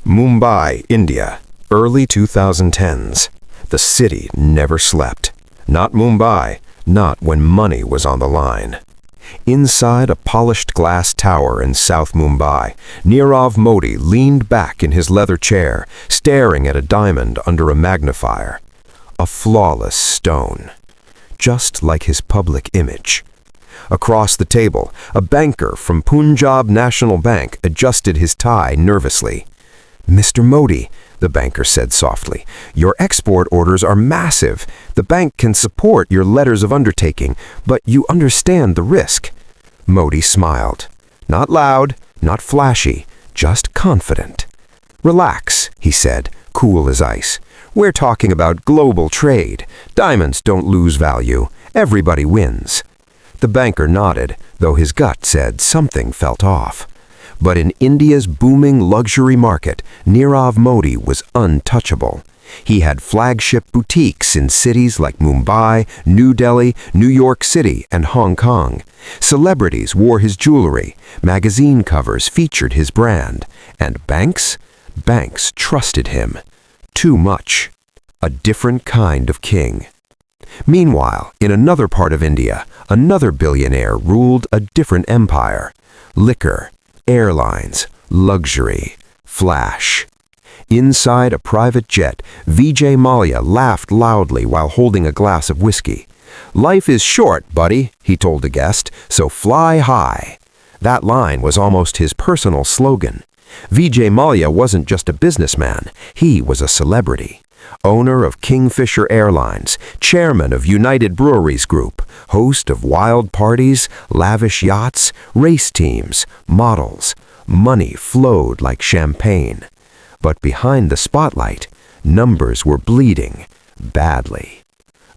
Mumbai, India, early 2010s. The city never slept. Not Mumbai, not when money was on the line. Inside a polished glass tower in South Mumbai, Nirav Modi leaned back in his leather chair, staring at a diamond under a magnifier. A flawless stone. Just like his public image. Across the table, a banker from Punjab National Bank adjusted his tie nervously. "Mr. Modi," the banker said softly, "your export orders are massive. The bank can support your letters of undertaking, but you understand the risk." Modi smiled. Not loud, not flashy, just confident. "Relax," he said, cool as ice. "We're talking about global trade. Diamonds don't lose value. Everybody wins." The banker nodded, though his gut said something felt off. But in India's booming luxury market, Nirav Modi was untouchable. He had flagship boutiques in cities like Mumbai, New Delhi, New York City, and Hong Kong. Celebrities wore his jewelry, magazine covers featured his brand, and banks trusted him. Too much. A different kind of king. Meanwhile, in another part of India, another billionaire ruled a different empire. Liquor, airlines, luxury, flash. Inside a private jet, Vijay Mallya laughed loudly while holding a glass of whiskey. "Life is short, buddy," he told a guest, "so fly high." That line was almost his personal slogan. Vijay Mallya wasn't just a businessman, he was a celebrity. Owner of Kingfisher Airlines, chairman of United Breweries Group, host of wild parties, lavish yachts, race teams, models. Money flowed like champagne. But behind the spotlight, numbers were bleeding, badly.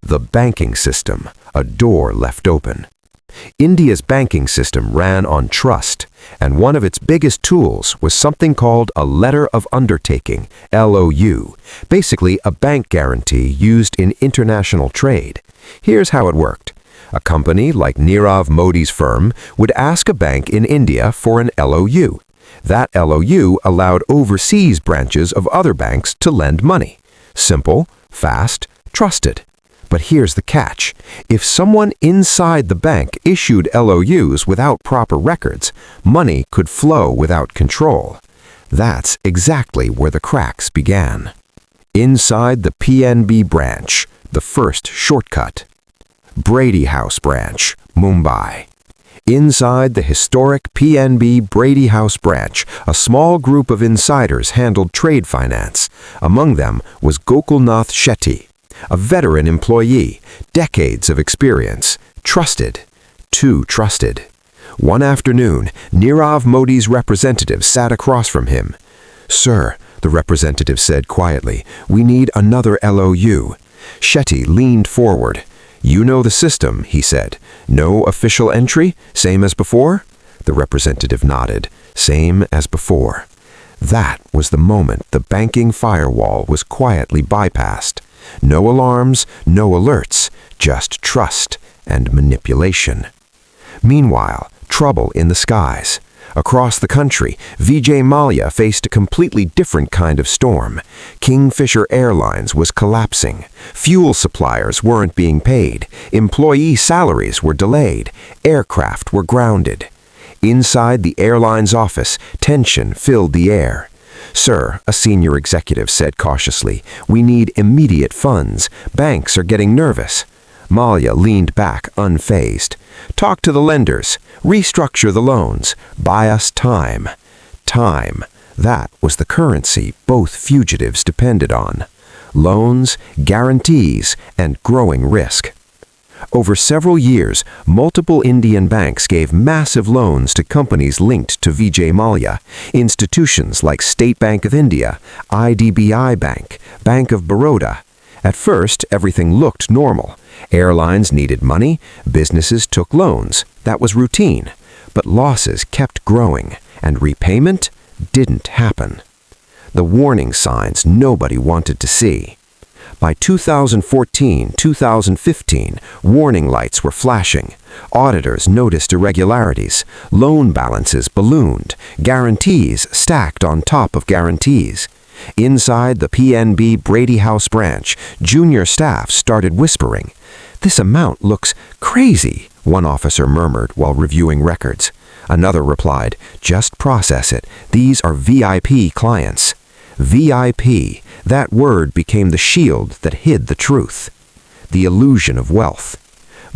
The banking system, a door left open. India's banking system ran on trust, and one of its biggest tools was something called a letter of undertaking, LOU, basically a bank guarantee used in international trade. Here's how it worked. A company like Nirav Modi's firm would ask a bank in India for an LOU. That LOU allowed overseas branches of other banks to lend money. Simple, fast, trusted. But here's the catch. If someone inside the bank issued LOUs without proper records, money could flow without control. That's exactly where the cracks began. Inside the PNB branch, the first shortcut. Brady House branch, Mumbai. Inside the historic PNB Brady House branch, a small group of insiders handled trade finance. Among them was Gokulnath Shetty, a veteran employee, decades of experience, trusted, too trusted. One afternoon, Nirav Modi's representative sat across from him. "Sir," the representative said quietly, "we need another LOU." Shetty leaned forward. "You know the system," he said. "No official entry? Same as before?" The representative nodded. Same as before. That was the moment the banking firewall was quietly bypassed. No alarms, no alerts, just trust and manipulation. Meanwhile, trouble in the skies. Across the country, Vijay Mallya faced a completely different kind of storm. Kingfisher Airlines was collapsing. Fuel suppliers weren't being paid. Employee salaries were delayed. Aircraft were grounded. Inside the airline's office, tension filled the air. "Sir," a senior executive said cautiously, "we need immediate funds. Banks are getting nervous." Mallya leaned back unfazed. "Talk to the lenders. Restructure the loans. Buy us time." Time. That was the currency both fugitives depended on. Loans, guarantees, and growing risk. Over several years, multiple Indian banks gave massive loans to companies linked to Vijay Mallya. Institutions like State Bank of India, IDBI Bank, Bank of Baroda. At first, everything looked normal. Airlines needed money, businesses took loans. That was routine. But losses kept growing, and repayment didn't happen. The warning signs nobody wanted to see. By 2014-2015, warning lights were flashing. Auditors noticed irregularities. Loan balances ballooned. Guarantees stacked on top of guarantees. Inside the PNB Brady House branch, junior staff started whispering. "This amount looks crazy," one officer murmured while reviewing records. Another replied, "Just process it. These are VIP clients." VIP, that word became the shield that hid the truth. The illusion of wealth.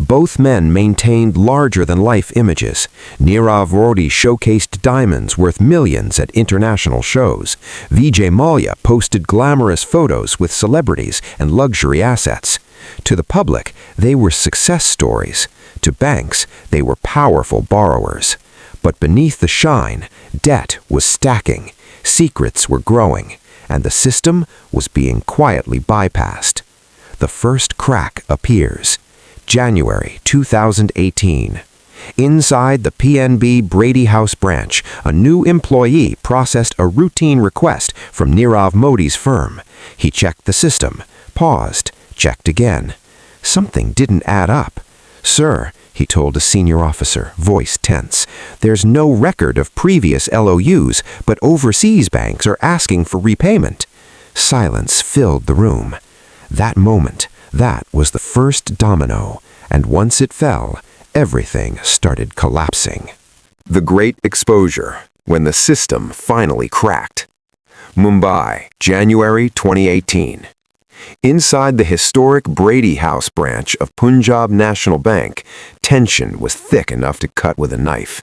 Both men maintained larger-than-life images. Nirav Modi showcased diamonds worth millions at international shows. Vijay Mallya posted glamorous photos with celebrities and luxury assets. To the public, they were success stories. To banks, they were powerful borrowers. But beneath the shine, debt was stacking, secrets were growing, and the system was being quietly bypassed. The first crack appears. January 2018. Inside the PNB Brady House branch, a new employee processed a routine request from Nirav Modi's firm. He checked the system, paused, checked again. Something didn't add up. "Sir," he told a senior officer, voice tense, "there's no record of previous LOUs, but overseas banks are asking for repayment." Silence filled the room. That moment, that was the first domino, and once it fell, everything started collapsing. The Great Exposure, when the system finally cracked. Mumbai, January 2018. Inside the historic Brady House branch of Punjab National Bank, tension was thick enough to cut with a knife.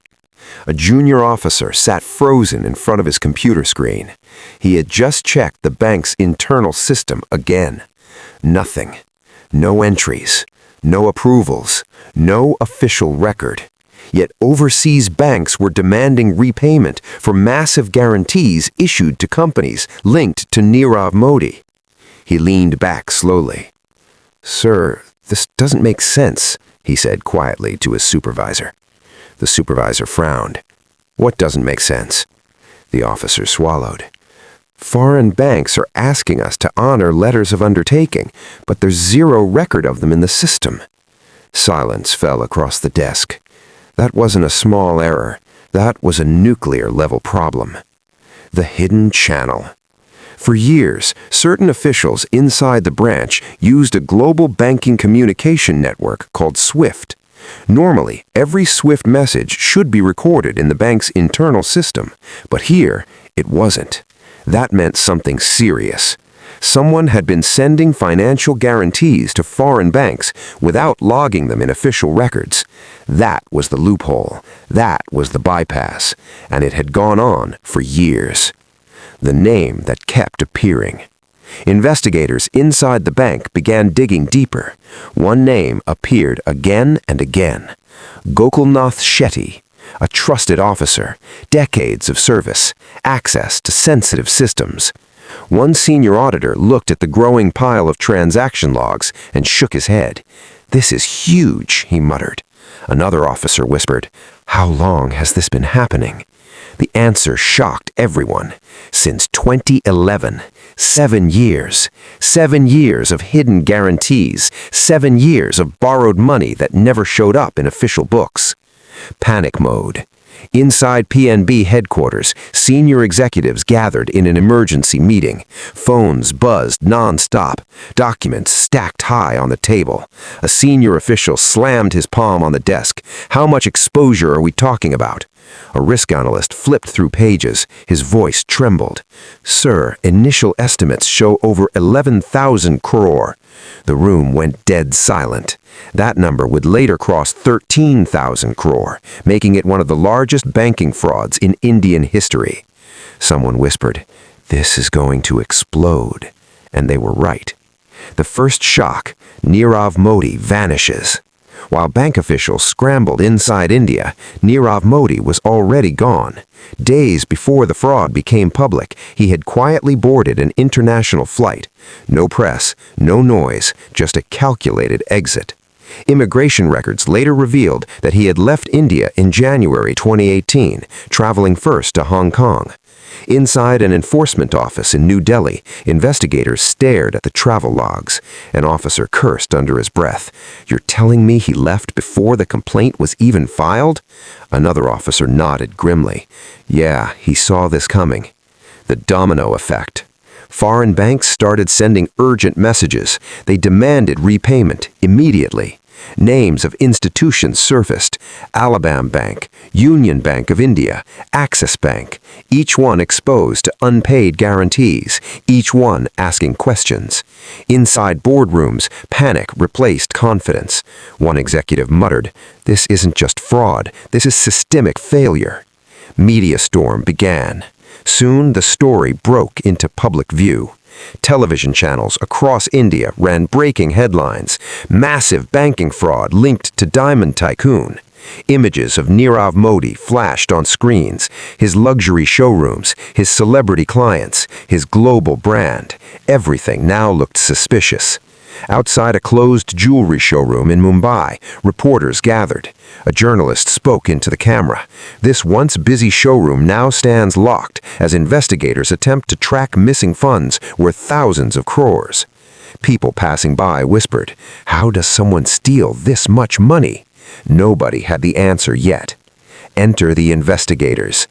A junior officer sat frozen in front of his computer screen. He had just checked the bank's internal system again. Nothing. No entries. No approvals. No official record. Yet overseas banks were demanding repayment for massive guarantees issued to companies linked to Nirav Modi. He leaned back slowly. "Sir, this doesn't make sense," he said quietly to his supervisor. The supervisor frowned. "What doesn't make sense?" The officer swallowed. "Foreign banks are asking us to honor letters of undertaking, but there's zero record of them in the system." Silence fell across the desk. That wasn't a small error. That was a nuclear-level problem. The hidden channel. For years, certain officials inside the branch used a global banking communication network called SWIFT. Normally, every SWIFT message should be recorded in the bank's internal system, but here, it wasn't. That meant something serious. Someone had been sending financial guarantees to foreign banks without logging them in official records. That was the loophole. That was the bypass. And it had gone on for years. The name that kept appearing. Investigators inside the bank began digging deeper. One name appeared again and again. Gokulnath Shetty, a trusted officer, decades of service, access to sensitive systems. One senior auditor looked at the growing pile of transaction logs and shook his head. "This is huge," he muttered. Another officer whispered, "How long has this been happening?" The answer shocked everyone. Since 2011, 7 years. 7 years of hidden guarantees. 7 years of borrowed money that never showed up in official books. Panic mode. Inside PNB headquarters, senior executives gathered in an emergency meeting. Phones buzzed nonstop. Documents stacked high on the table. A senior official slammed his palm on the desk. "How much exposure are we talking about?" A risk analyst flipped through pages. His voice trembled. "Sir, initial estimates show over 11,000 crore." The room went dead silent. That number would later cross 13,000 crore, making it one of the largest banking frauds in Indian history. Someone whispered, "This is going to explode." And they were right. The first shock, Nirav Modi vanishes. While bank officials scrambled inside India, Nirav Modi was already gone. Days before the fraud became public, he had quietly boarded an international flight. No press, no noise, just a calculated exit. Immigration records later revealed that he had left India in January 2018, traveling first to Hong Kong. Inside an enforcement office in New Delhi, investigators stared at the travel logs. An officer cursed under his breath. "You're telling me he left before the complaint was even filed?" Another officer nodded grimly. Yeah, he saw this coming. The domino effect. Foreign banks started sending urgent messages. They demanded repayment immediately. Names of institutions surfaced: Alabama Bank, Union Bank of India, Axis Bank, each one exposed to unpaid guarantees, each one asking questions. Inside boardrooms, panic replaced confidence. One executive muttered, "This isn't just fraud, this is systemic failure." Media storm began. Soon the story broke into public view. Television channels across India ran breaking headlines: "Massive banking fraud linked to Diamond Tycoon." Images of Nirav Modi flashed on screens, his luxury showrooms, his celebrity clients, his global brand. Everything now looked suspicious. Outside a closed jewelry showroom in Mumbai, reporters gathered. A journalist spoke into the camera. "This once busy showroom now stands locked as investigators attempt to track missing funds worth thousands of crores." People passing by whispered, "How does someone steal this much money?" Nobody had the answer yet. Enter the investigators.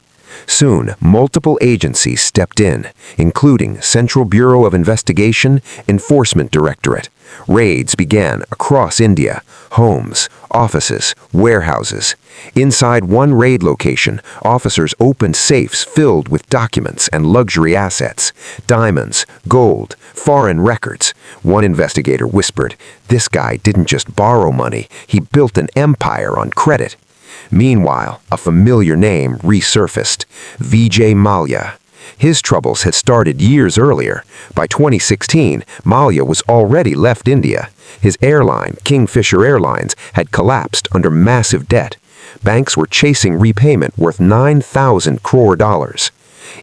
Soon, multiple agencies stepped in, including Central Bureau of Investigation, Enforcement Directorate. Raids began across India: homes, offices, warehouses. Inside one raid location, officers opened safes filled with documents and luxury assets: diamonds, gold, foreign records. One investigator whispered, "This guy didn't just borrow money, he built an empire on credit." Meanwhile, a familiar name resurfaced: Vijay Mallya. His troubles had started years earlier. By 2016, Mallya was already left India. His airline, Kingfisher Airlines, had collapsed under massive debt. Banks were chasing repayment worth 9,000 crore dollars.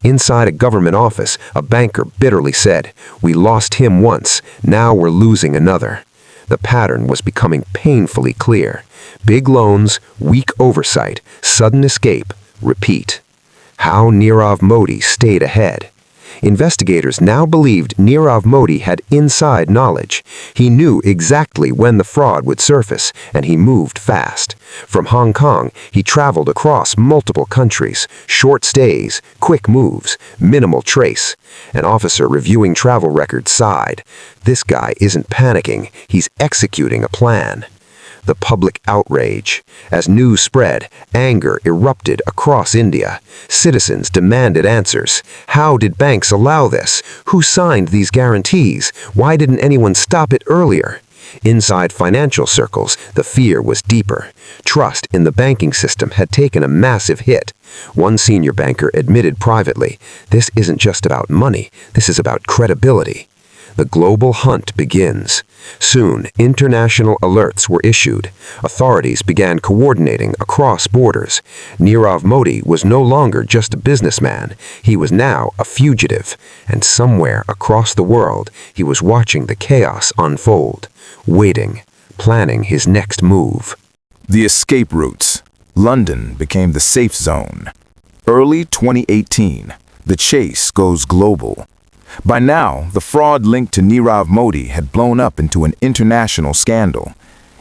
Inside a government office, a banker bitterly said, "We lost him once, now we're losing another." The pattern was becoming painfully clear. Big loans, weak oversight, sudden escape, repeat. How Nirav Modi stayed ahead. Investigators now believed Nirav Modi had inside knowledge. He knew exactly when the fraud would surface, and he moved fast. From Hong Kong, he traveled across multiple countries: short stays, quick moves, minimal trace. An officer reviewing travel records sighed. "This guy isn't panicking, he's executing a plan." The public outrage. As news spread, anger erupted across India. Citizens demanded answers. How did banks allow this? Who signed these guarantees? Why didn't anyone stop it earlier? Inside financial circles, the fear was deeper. Trust in the banking system had taken a massive hit. One senior banker admitted privately, "This isn't just about money, this is about credibility." The global hunt begins. Soon, international alerts were issued. Authorities began coordinating across borders. Nirav Modi was no longer just a businessman. He was now a fugitive. And somewhere across the world, he was watching the chaos unfold, waiting, planning his next move. The escape routes. London became the safe zone. Early 2018, the chase goes global. By now, the fraud linked to Nirav Modi had blown up into an international scandal.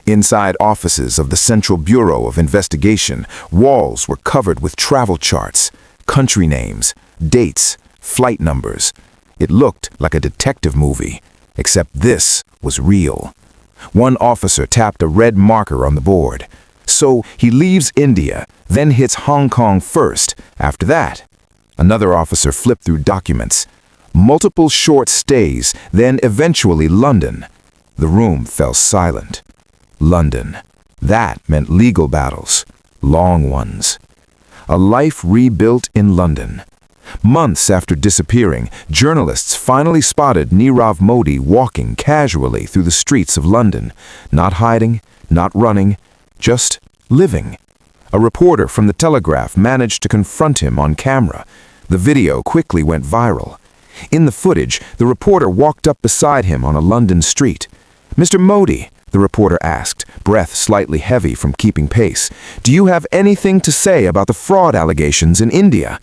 Inside offices of the Central Bureau of Investigation, walls were covered with travel charts, country names, dates, flight numbers. It looked like a detective movie, except this was real. One officer tapped a red marker on the board. So he leaves India, then hits Hong Kong first. After that, another officer flipped through documents. Multiple short stays, then eventually London. The room fell silent. London. That meant legal battles. Long ones. A life rebuilt in London. Months after disappearing, journalists finally spotted Nirav Modi walking casually through the streets of London. Not hiding, not running, just living. A reporter from the Telegraph managed to confront him on camera. The video quickly went viral. In the footage, the reporter walked up beside him on a London street. "Mr. Modi," the reporter asked, breath slightly heavy from keeping pace, "do you have anything to say about the fraud allegations in India?"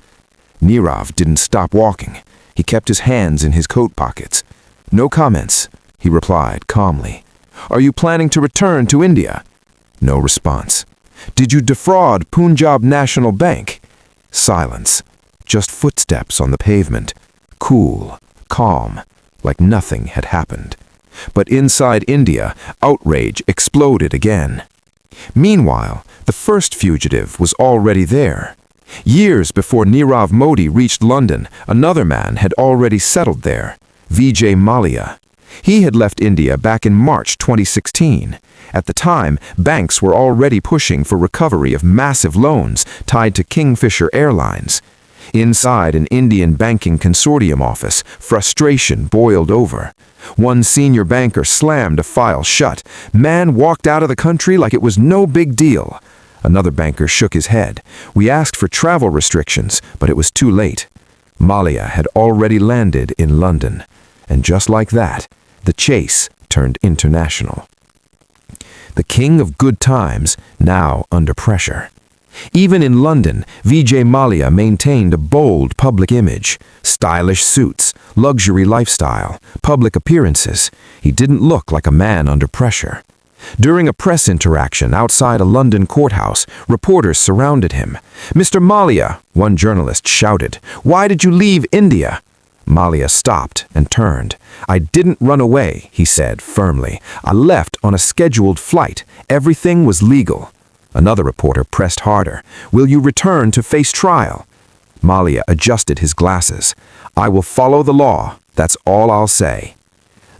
Nirav didn't stop walking. He kept his hands in his coat pockets. "No comments," he replied calmly. "Are you planning to return to India?" No response. "Did you defraud Punjab National Bank?" Silence. Just footsteps on the pavement. Cool, calm, like nothing had happened. But inside India, outrage exploded again. Meanwhile, the first fugitive was already there. Years before Nirav Modi reached London, another man had already settled there, Vijay Mallya. He had left India back in March 2016. At the time, banks were already pushing for recovery of massive loans tied to Kingfisher Airlines. Inside an Indian banking consortium office, frustration boiled over. One senior banker slammed a file shut. Man walked out of the country like it was no big deal. Another banker shook his head. "We asked for travel restrictions, but it was too late." Mallya had already landed in London. And just like that, the chase turned international. The king of good times, now under pressure. Even in London, Vijay Mallya maintained a bold public image. Stylish suits, luxury lifestyle, public appearances. He didn't look like a man under pressure. During a press interaction outside a London courthouse, reporters surrounded him. "Mr. Mallya," one journalist shouted, "why did you leave India?" Mallya stopped and turned. "I didn't run away," he said firmly. "I left on a scheduled flight. Everything was legal." Another reporter pressed harder. "Will you return to face trial?" Mallya adjusted his glasses. "I will follow the law. That's all I'll say."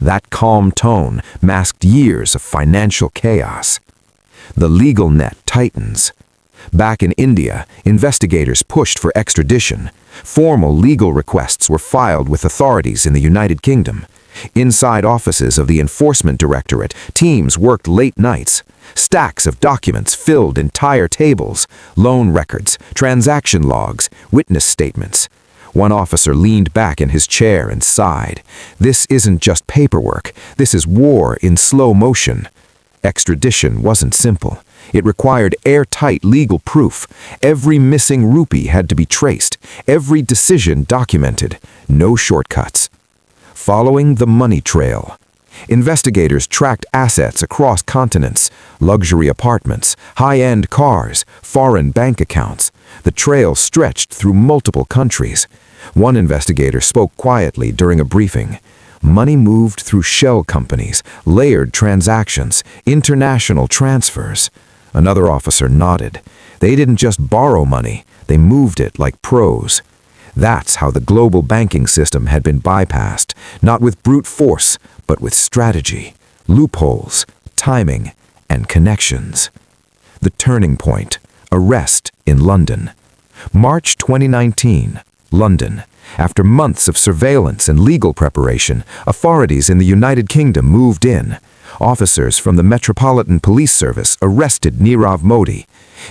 That calm tone masked years of financial chaos. The legal net tightens. Back in India, investigators pushed for extradition. Formal legal requests were filed with authorities in the United Kingdom. Inside offices of the Enforcement Directorate, teams worked late nights. Stacks of documents filled entire tables, loan records, transaction logs, witness statements. One officer leaned back in his chair and sighed. "This isn't just paperwork. This is war in slow motion." Extradition wasn't simple. It required airtight legal proof. Every missing rupee had to be traced, every decision documented. No shortcuts. Following the money trail. Investigators tracked assets across continents, luxury apartments, high-end cars, foreign bank accounts. The trail stretched through multiple countries. One investigator spoke quietly during a briefing. Money moved through shell companies, layered transactions, international transfers. Another officer nodded. They didn't just borrow money, they moved it like pros. That's how the global banking system had been bypassed, not with brute force, but with strategy, loopholes, timing, and connections. The turning point, arrest in London. March 2019, London. After months of surveillance and legal preparation, authorities in the United Kingdom moved in. Officers from the Metropolitan Police Service arrested Nirav Modi.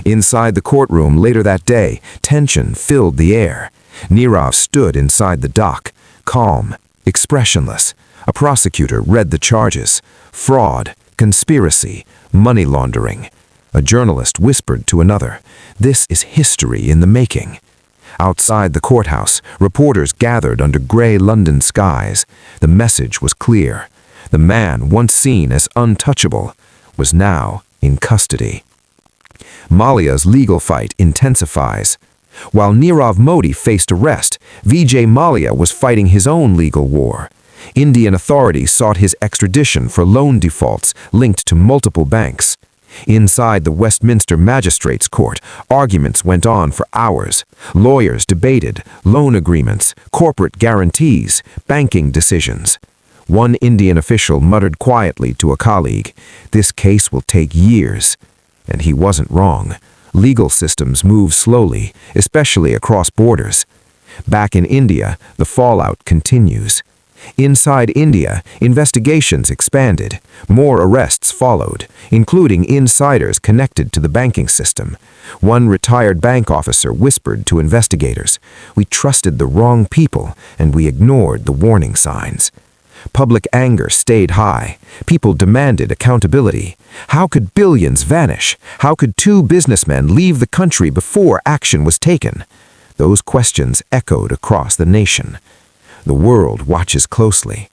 Inside the courtroom later that day, tension filled the air. Nirav stood inside the dock, calm, expressionless. A prosecutor read the charges: fraud, conspiracy, money laundering. A journalist whispered to another, "This is history in the making." Outside the courthouse, reporters gathered under gray London skies. The message was clear. The man once seen as untouchable was now in custody. Mallya's legal fight intensifies. While Nirav Modi faced arrest, Vijay Mallya was fighting his own legal war. Indian authorities sought his extradition for loan defaults linked to multiple banks. Inside the Westminster Magistrates Court, arguments went on for hours. Lawyers debated loan agreements, corporate guarantees, banking decisions. One Indian official muttered quietly to a colleague, "This case will take years." And he wasn't wrong. Legal systems move slowly, especially across borders. Back in India, the fallout continues. Inside India, investigations expanded. More arrests followed, including insiders connected to the banking system. One retired bank officer whispered to investigators, "We trusted the wrong people, and we ignored the warning signs." Public anger stayed high. People demanded accountability. How could billions vanish? How could two businessmen leave the country before action was taken? Those questions echoed across the nation. The world watches closely.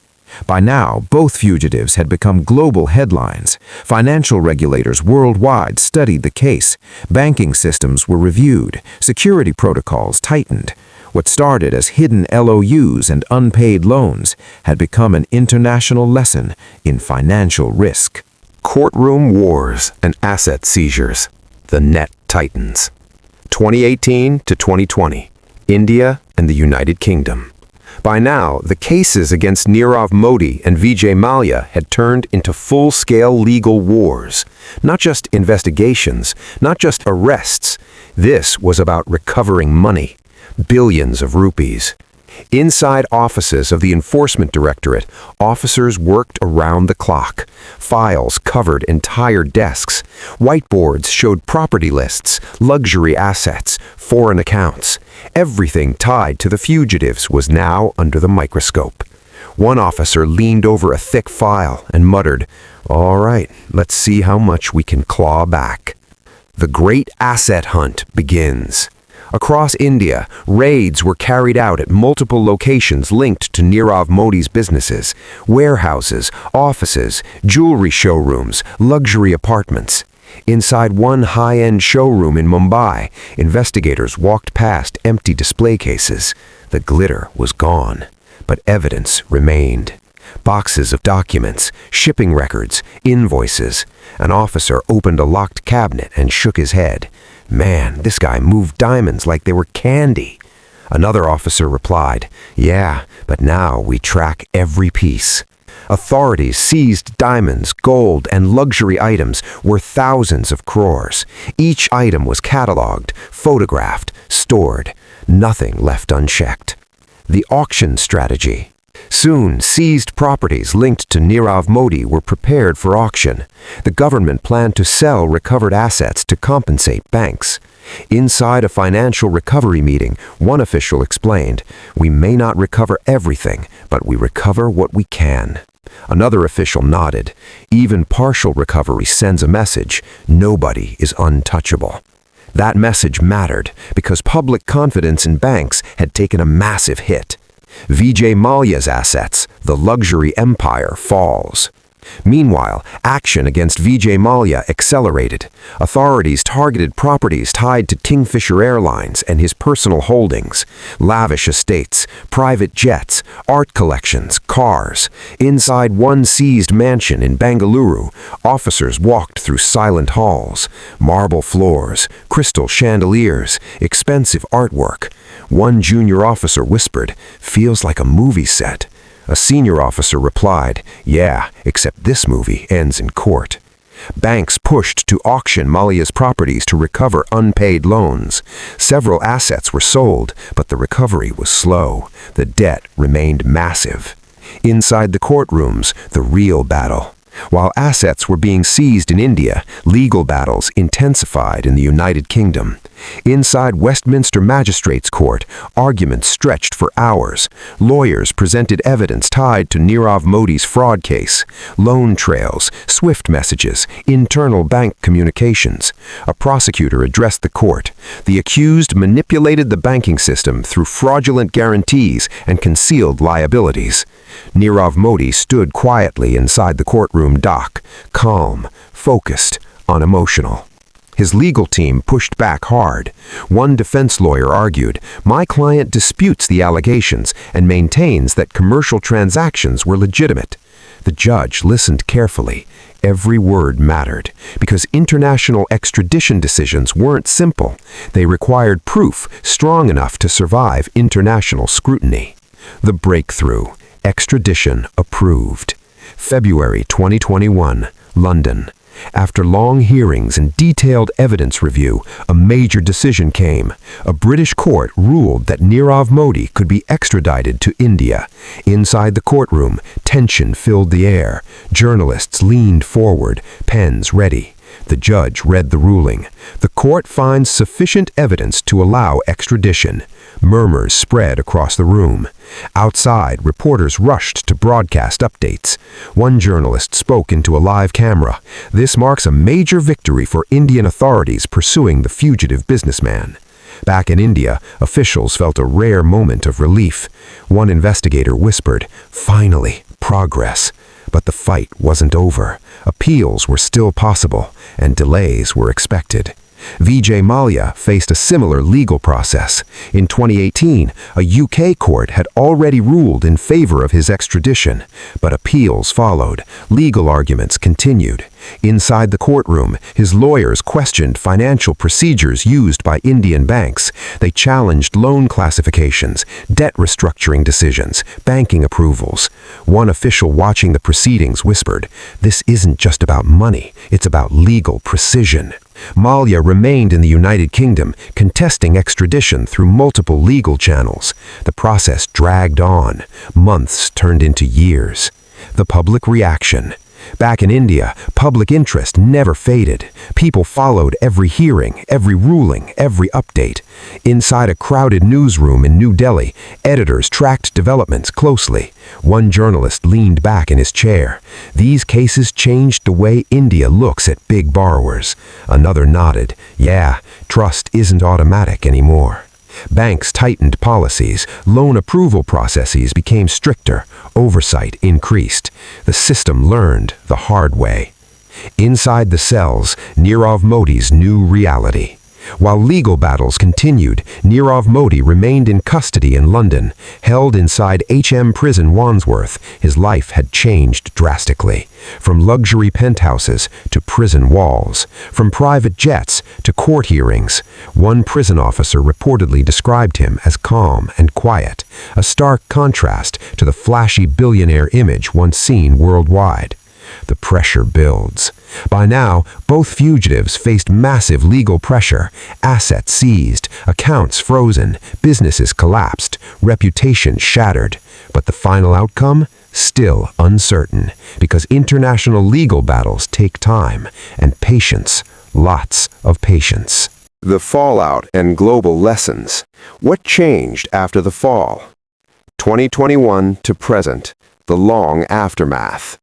By now, both fugitives had become global headlines. Financial regulators worldwide studied the case. Banking systems were reviewed. Security protocols tightened. What started as hidden LOUs and unpaid loans had become an international lesson in financial risk. Courtroom wars and asset seizures. The net tightens. 2018 to 2020. India and the United Kingdom. By now, the cases against Nirav Modi and Vijay Mallya had turned into full-scale legal wars. Not just investigations, not just arrests. This was about recovering money. Billions of rupees. Inside offices of the Enforcement Directorate, officers worked around the clock. Files covered entire desks. Whiteboards showed property lists, luxury assets, foreign accounts. Everything tied to the fugitives was now under the microscope. One officer leaned over a thick file and muttered, "All right, let's see how much we can claw back." The great asset hunt begins. Across India, raids were carried out at multiple locations linked to Nirav Modi's businesses: warehouses, offices, jewelry showrooms, luxury apartments. Inside one high-end showroom in Mumbai, investigators walked past empty display cases. The glitter was gone, but evidence remained. Boxes of documents, shipping records, invoices. An officer opened a locked cabinet and shook his head. "Man, this guy moved diamonds like they were candy." Another officer replied, "Yeah, but now we track every piece." Authorities seized diamonds, gold, and luxury items worth thousands of crores. Each item was cataloged, photographed, stored. Nothing left unchecked. The auction strategy. Soon, seized properties linked to Nirav Modi were prepared for auction. The government planned to sell recovered assets to compensate banks. Inside a financial recovery meeting, one official explained, "We may not recover everything, but we recover what we can." Another official nodded. "Even partial recovery sends a message: nobody is untouchable." That message mattered because public confidence in banks had taken a massive hit. Vijay Mallya's assets, the luxury empire, falls. Meanwhile, action against Vijay Mallya accelerated. Authorities targeted properties tied to Kingfisher Airlines and his personal holdings: lavish estates, private jets, art collections, cars. Inside one seized mansion in Bengaluru, officers walked through silent halls, marble floors, crystal chandeliers, expensive artwork. One junior officer whispered, "Feels like a movie set." A senior officer replied, "Yeah, except this movie ends in court." Banks pushed to auction Mallya's properties to recover unpaid loans. Several assets were sold, but the recovery was slow. The debt remained massive. Inside the courtrooms, the real battle. While assets were being seized in India, legal battles intensified in the United Kingdom. Inside Westminster Magistrates Court, arguments stretched for hours. Lawyers presented evidence tied to Nirav Modi's fraud case: loan trails, SWIFT messages, internal bank communications. A prosecutor addressed the court. The accused manipulated the banking system through fraudulent guarantees and concealed liabilities. Nirav Modi stood quietly inside the courtroom dock, calm, focused, unemotional. His legal team pushed back hard. One defense lawyer argued, "My client disputes the allegations and maintains that commercial transactions were legitimate." The judge listened carefully. Every word mattered, because international extradition decisions weren't simple. They required proof strong enough to survive international scrutiny. The breakthrough: extradition approved. February 2021, London. After long hearings and detailed evidence review, a major decision came. A British court ruled that Nirav Modi could be extradited to India. Inside the courtroom, tension filled the air. Journalists leaned forward, pens ready. The judge read the ruling. The court finds sufficient evidence to allow extradition. Murmurs spread across the room. Outside, reporters rushed to broadcast updates. One journalist spoke into a live camera. "This marks a major victory for Indian authorities pursuing the fugitive businessman." Back in India, officials felt a rare moment of relief. One investigator whispered, "Finally, progress." But the fight wasn't over. Appeals were still possible, and delays were expected. Vijay Mallya faced a similar legal process. In 2018, a UK court had already ruled in favor of his extradition, but appeals followed. Legal arguments continued. Inside the courtroom, his lawyers questioned financial procedures used by Indian banks. They challenged loan classifications, debt restructuring decisions, banking approvals. One official watching the proceedings whispered, "This isn't just about money, it's about legal precision." Mallya remained in the United Kingdom, contesting extradition through multiple legal channels. The process dragged on. Months turned into years. The public reaction. Back in India, public interest never faded. People followed every hearing, every ruling, every update. Inside a crowded newsroom in New Delhi, editors tracked developments closely. One journalist leaned back in his chair. These cases changed the way India looks at big borrowers. Another nodded. Yeah, trust isn't automatic anymore. Banks tightened policies, loan approval processes became stricter, oversight increased. The system learned the hard way. Inside the cells, Nirav Modi's new reality. While legal battles continued, Nirav Modi remained in custody in London. Held inside HM Prison Wandsworth, his life had changed drastically. From luxury penthouses to prison walls, from private jets to court hearings. One prison officer reportedly described him as calm and quiet, a stark contrast to the flashy billionaire image once seen worldwide. The pressure builds. By now, both fugitives faced massive legal pressure, assets seized, accounts frozen, businesses collapsed, reputation shattered. But the final outcome? Still uncertain, because international legal battles take time, and patience, lots of patience. The fallout and global lessons. What changed after the fall? 2021 to present, the long aftermath.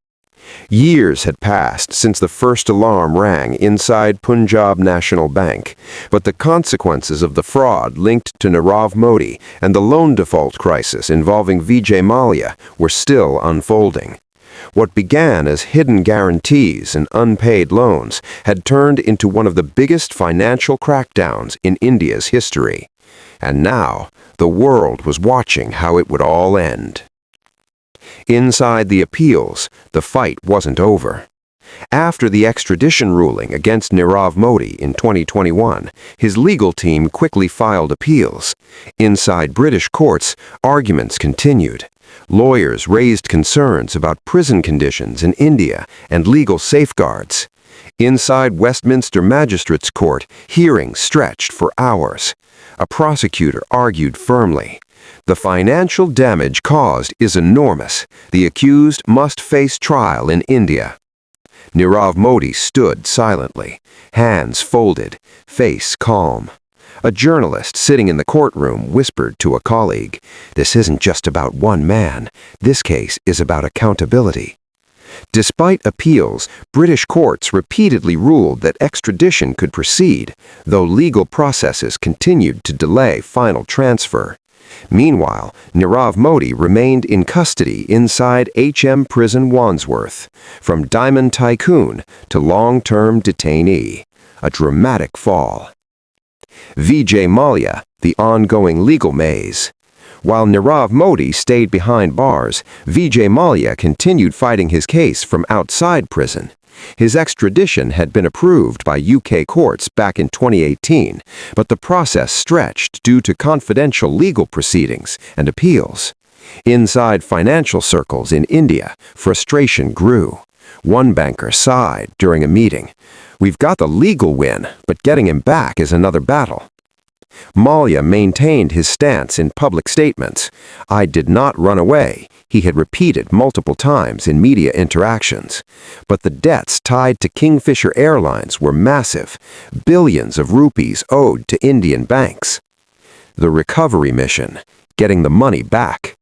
Years had passed since the first alarm rang inside Punjab National Bank, but the consequences of the fraud linked to Nirav Modi and the loan default crisis involving Vijay Mallya were still unfolding. What began as hidden guarantees and unpaid loans had turned into one of the biggest financial crackdowns in India's history. And now, the world was watching how it would all end. Inside the appeals, the fight wasn't over. After the extradition ruling against Nirav Modi in 2021, his legal team quickly filed appeals. Inside British courts, arguments continued. Lawyers raised concerns about prison conditions in India and legal safeguards. Inside Westminster Magistrates Court, hearings stretched for hours. A prosecutor argued firmly. The financial damage caused is enormous. The accused must face trial in India. Nirav Modi stood silently, hands folded, face calm. A journalist sitting in the courtroom whispered to a colleague, "This isn't just about one man. This case is about accountability." Despite appeals, British courts repeatedly ruled that extradition could proceed, though legal processes continued to delay final transfer. Meanwhile, Nirav Modi remained in custody inside HM Prison Wandsworth, from diamond tycoon to long-term detainee, a dramatic fall. Vijay Mallya, the ongoing legal maze. While Nirav Modi stayed behind bars, Vijay Mallya continued fighting his case from outside prison. His extradition had been approved by UK courts back in 2018, but the process stretched due to confidential legal proceedings and appeals. Inside financial circles in India, frustration grew. One banker sighed during a meeting. "We've got the legal win, but getting him back is another battle." Mallya maintained his stance in public statements. "I did not run away," he had repeated multiple times in media interactions. But the debts tied to Kingfisher Airlines were massive, billions of rupees owed to Indian banks. The recovery mission, getting the money back.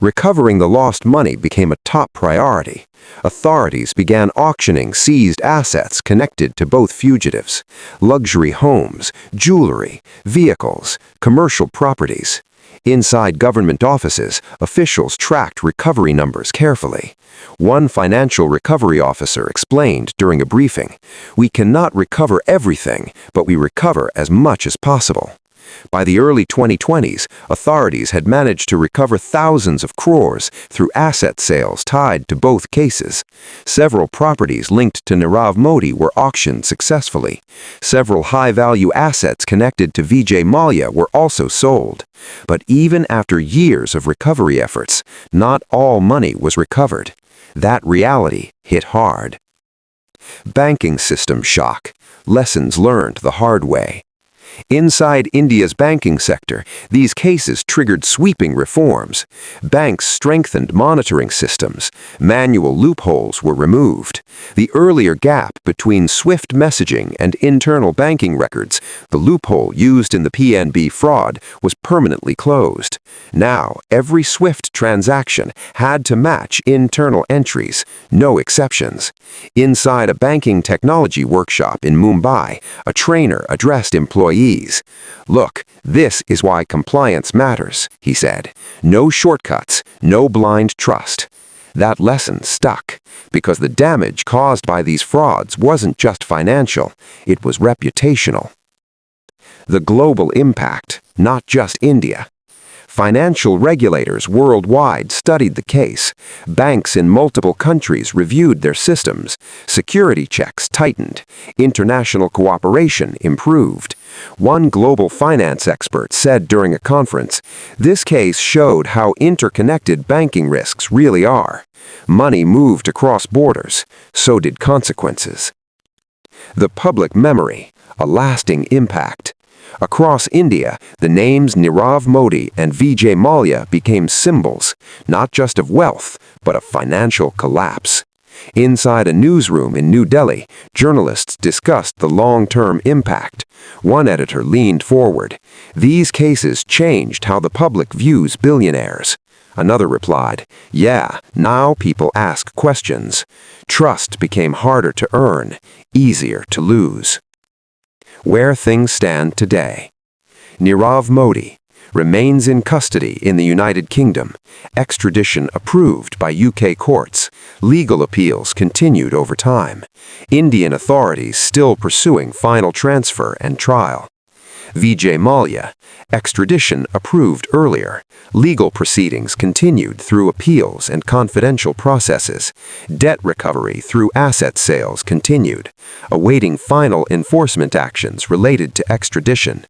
Recovering the lost money became a top priority. Authorities began auctioning seized assets connected to both fugitives: luxury homes, jewelry, vehicles, commercial properties. Inside government offices, officials tracked recovery numbers carefully. One financial recovery officer explained during a briefing, "We cannot recover everything, but we recover as much as possible." By the early 2020s, authorities had managed to recover thousands of crores through asset sales tied to both cases. Several properties linked to Nirav Modi were auctioned successfully. Several high-value assets connected to Vijay Mallya were also sold. But even after years of recovery efforts, not all money was recovered. That reality hit hard. Banking system shock. Lessons learned the hard way. Inside India's banking sector, these cases triggered sweeping reforms. Banks strengthened monitoring systems. Manual loopholes were removed. The earlier gap between SWIFT messaging and internal banking records, the loophole used in the PNB fraud, was permanently closed. Now, every SWIFT transaction had to match internal entries, no exceptions. Inside a banking technology workshop in Mumbai, a trainer addressed employees. "Look, this is why compliance matters," he said. "No shortcuts, no blind trust." That lesson stuck, because the damage caused by these frauds wasn't just financial, it was reputational. The global impact, not just India. Financial regulators worldwide studied the case. Banks in multiple countries reviewed their systems. Security checks tightened. International cooperation improved. One global finance expert said during a conference, "This case showed how interconnected banking risks really are. Money moved across borders, so did consequences." The public memory, a lasting impact. Across India, the names Nirav Modi and Vijay Mallya became symbols, not just of wealth, but of financial collapse. Inside a newsroom in New Delhi, journalists discussed the long-term impact. One editor leaned forward. "These cases changed how the public views billionaires." Another replied, "Yeah, now people ask questions." Trust became harder to earn, easier to lose. Where things stand today. Nirav Modi remains in custody in the United Kingdom. Extradition approved by UK courts. Legal appeals continued over time. Indian authorities still pursuing final transfer and trial. Vijay Mallya, extradition approved earlier. Legal proceedings continued through appeals and confidential processes. Debt recovery through asset sales continued, awaiting final enforcement actions related to extradition.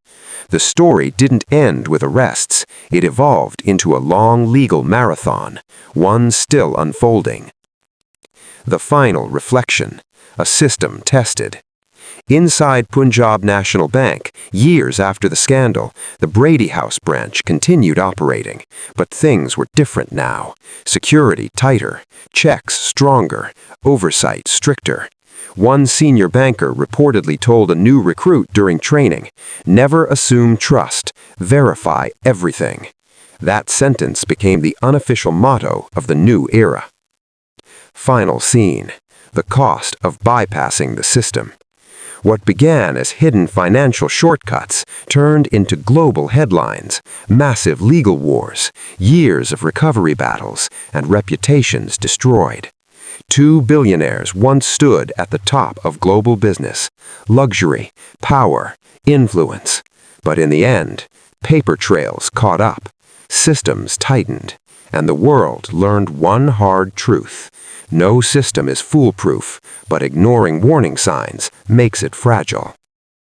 The story didn't end with arrests. It evolved into a long legal marathon, one still unfolding. The final reflection, a system tested. Inside Punjab National Bank, years after the scandal, the Brady House branch continued operating. But things were different now. Security tighter, checks stronger, oversight stricter. One senior banker reportedly told a new recruit during training, "Never assume trust, verify everything." That sentence became the unofficial motto of the new era. Final scene, the cost of bypassing the system. What began as hidden financial shortcuts turned into global headlines, massive legal wars, years of recovery battles, and reputations destroyed. Two billionaires once stood at the top of global business: luxury, power, influence. But in the end, paper trails caught up, systems tightened, and the world learned one hard truth. No system is foolproof, but ignoring warning signs makes it fragile.